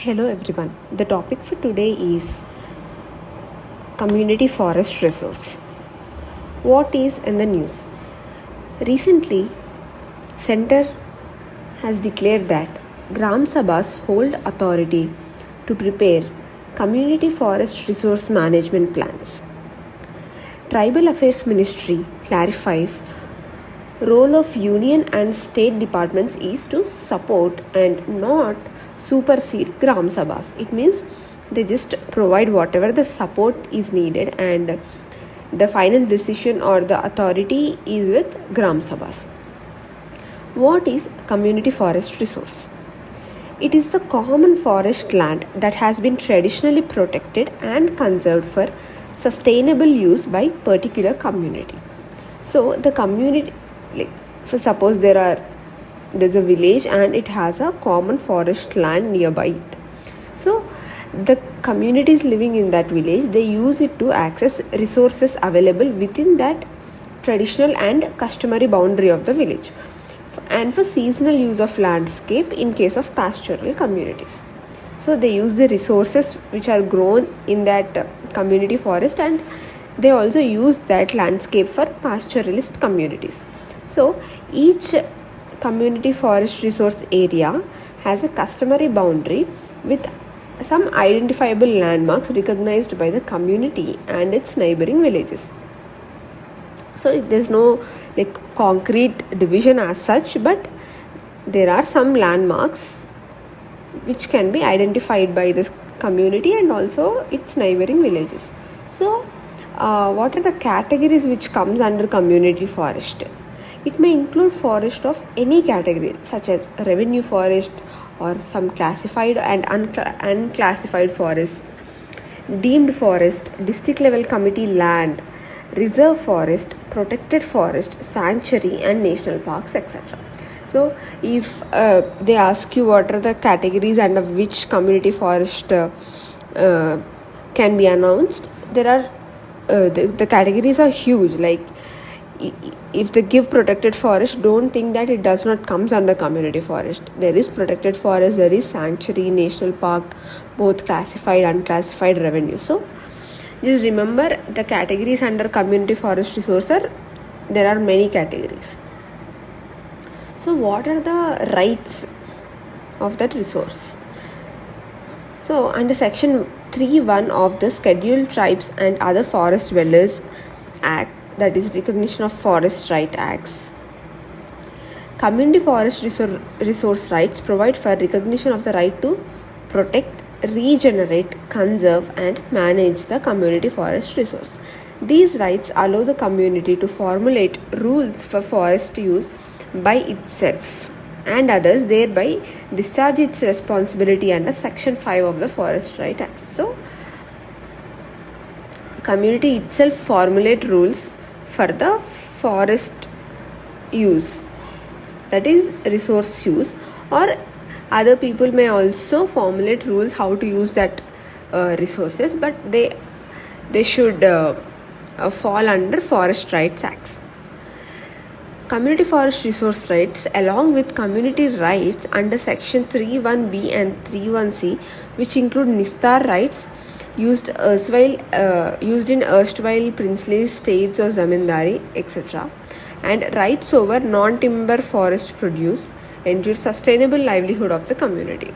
Hello everyone. The topic for today is community forest resource. What is in the news? Recently, Center has declared that Gram Sabhas hold authority to prepare community forest resource management plans. Tribal Affairs Ministry clarifies role of union and state departments is to support and not supersede Gram Sabhas. It means they just provide whatever the support is needed and the final decision or the authority is with Gram Sabhas. What is community forest resource? It is the common forest land that has been traditionally protected and conserved for sustainable use by particular community. So the community, like for suppose there's a village and it has a common forest land nearby it. So the communities living in that village, they use it to access resources available within that traditional and customary boundary of the village, and for seasonal use of landscape in case of pastoral communities. So they use the resources which are grown in that community forest, and they also use that landscape for pastoralist communities. So each community forest resource area has a customary boundary with some identifiable landmarks recognized by the community and its neighboring villages. So there's no concrete division as such, but there are some landmarks which can be identified by this community and also its neighboring villages. So what are the categories which comes under community forest? It may include forest of any category such as revenue forest or some classified and unclassified forests, deemed forest, district level committee land, reserve forest, protected forest, sanctuary and national parks, etc. So if they ask you what are the categories under which community forest can be announced, there are the categories are huge. Like if they give protected forest, don't think that it does not comes under community forest. There is protected forest, there is sanctuary, national park, both classified, unclassified, revenue. So just remember the categories under community forest resource there are many categories. So what are the rights of that resource? So under section 3(1) of the Scheduled Tribes and Other Forest Dwellers Act, that is Recognition of Forest Right Acts, community forest resource rights provide for recognition of the right to protect, regenerate, conserve and manage the community forest resource. These rights allow the community to formulate rules for forest use by itself and others, thereby discharge its responsibility under section 5 of the Forest Right Act. So community itself formulate rules for the forest use, that is resource use, or other people may also formulate rules how to use that resources, but they should fall under Forest Rights Acts. Community forest resource rights along with community rights under section 3(1)(b) and 3(1)(c), which include Nistar rights used in erstwhile princely states or zamindari, etc., and rights over non-timber forest produce ensure sustainable livelihood of the community.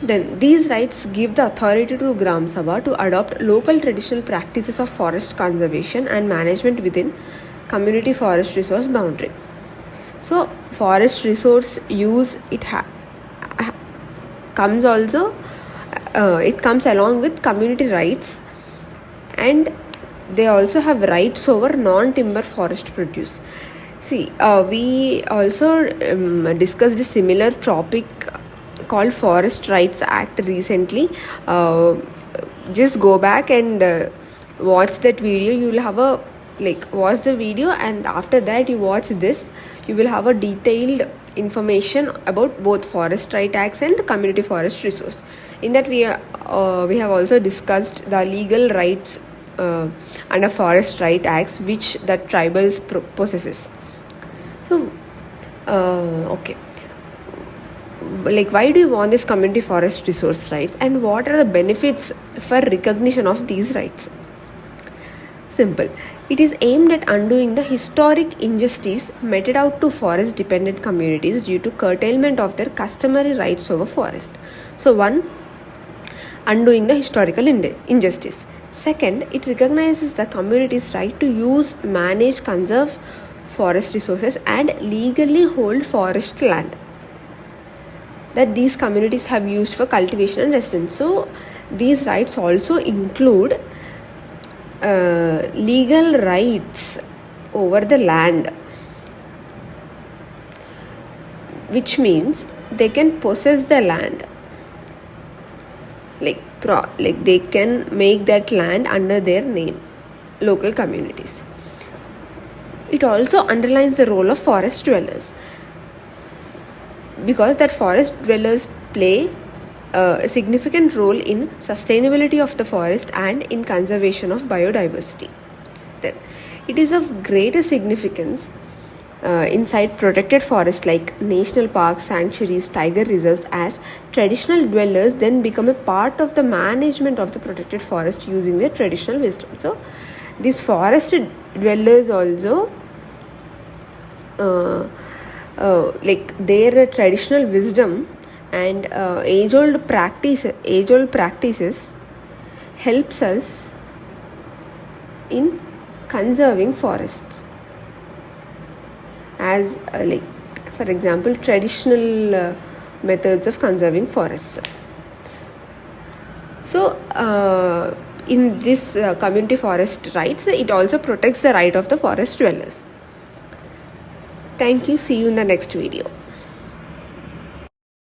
Then these rights give the authority to Gram Sabha to adopt local traditional practices of forest conservation and management within community forest resource boundary. So forest resource use comes along with community rights, and they also have rights over non-timber forest produce. See, we also discussed a similar topic called Forest Rights Act recently. Just go back and watch that video. You will have watch the video, and after that you watch this, you will have a detailed information about both Forest Right Acts and community forest resource. In that we have also discussed the legal rights under Forest Right Acts which the tribals possesses. So okay, like, why do you want this community forest resource rights, and what are the benefits for recognition of these rights? Simple. It is aimed at undoing the historic injustice meted out to forest dependent communities due to curtailment of their customary rights over forest. So, one, undoing the historical injustice. Second, it recognizes the community's right to use, manage, conserve forest resources and legally hold forest land that these communities have used for cultivation and residence. So, these rights also include legal rights over the land, which means they can possess the land, like they can make that land under their name, local communities. It also underlines the role of forest dwellers, because that forest dwellers play a significant role in sustainability of the forest and in conservation of biodiversity. Then, it is of greater significance inside protected forests like national parks, sanctuaries, tiger reserves, as traditional dwellers then become a part of the management of the protected forest using their traditional wisdom. So, these forest dwellers also like their traditional wisdom and age-old practices helps us in conserving forests, as like, for example, traditional methods of conserving forests. So in this community forest rights, it also protects the right of the forest dwellers. Thank you. See you in the next video.